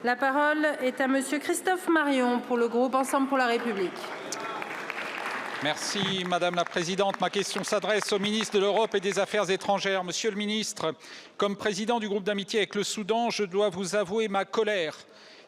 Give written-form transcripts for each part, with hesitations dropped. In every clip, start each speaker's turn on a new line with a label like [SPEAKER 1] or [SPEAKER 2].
[SPEAKER 1] La parole est à Monsieur Christophe Marion pour le groupe Ensemble pour la République.
[SPEAKER 2] Merci Madame la Présidente. Ma question s'adresse au ministre de l'Europe et des Affaires étrangères. Monsieur le ministre, comme président du groupe d'amitié avec le Soudan, je dois vous avouer ma colère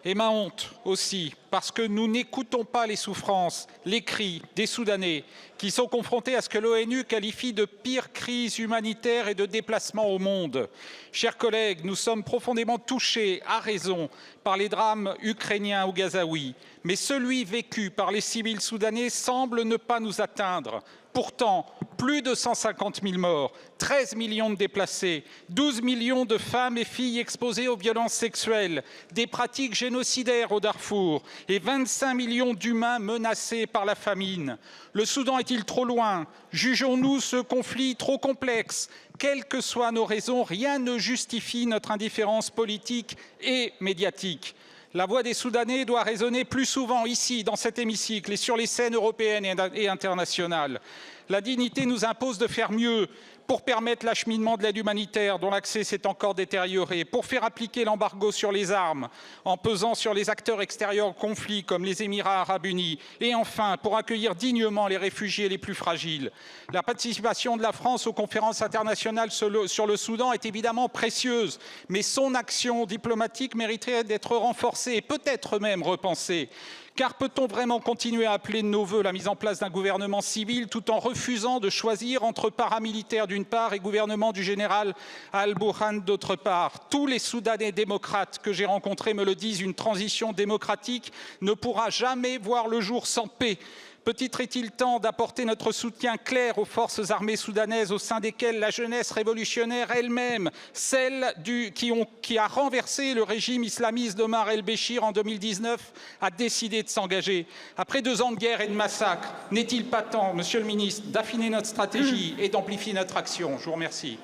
[SPEAKER 2] et ma honte aussi, parce que nous n'écoutons pas les souffrances, les cris des Soudanais qui sont confrontés à ce que l'ONU qualifie de pire crise humanitaire et de déplacement au monde. Chers collègues, nous sommes profondément touchés, à raison, par les drames ukrainiens ou gazaouis, mais celui vécu par les civils soudanais semble ne pas nous atteindre. Pourtant, plus de 150 000 morts, 13 millions de déplacés, 12 millions de femmes et filles exposées aux violences sexuelles, des pratiques génocidaires au Darfour et 25 millions d'humains menacés par la famine. Le Soudan est-il trop loin? Jugeons-nous ce conflit trop complexe? Quelles que soient nos raisons, rien ne justifie notre indifférence politique et médiatique. La voix des Soudanais doit résonner plus souvent ici, dans cet hémicycle et sur les scènes européennes et internationales. La dignité nous impose de faire mieux pour permettre l'acheminement de l'aide humanitaire dont l'accès s'est encore détérioré, pour faire appliquer l'embargo sur les armes en pesant sur les acteurs extérieurs au conflit comme les Émirats arabes unis et enfin pour accueillir dignement les réfugiés les plus fragiles. La participation de la France aux conférences internationales sur le Soudan est évidemment précieuse, mais son action diplomatique mériterait d'être renforcée et peut-être même repensée. Car peut-on vraiment continuer à appeler de nos vœux la mise en place d'un gouvernement civil tout en refusant de choisir entre paramilitaires d'une part et gouvernement du général Al-Burhan d'autre part? Tous les Soudanais démocrates que j'ai rencontrés me le disent, une transition démocratique ne pourra jamais voir le jour sans paix. Peut-être est-il temps d'apporter notre soutien clair aux forces armées soudanaises au sein desquelles la jeunesse révolutionnaire elle-même, celle qui a renversé le régime islamiste d'Omar el-Béchir en 2019, a décidé de s'engager. Après 2 ans de guerre et de massacre, n'est-il pas temps, Monsieur le Ministre, d'affiner notre stratégie et d'amplifier notre action? Je vous remercie.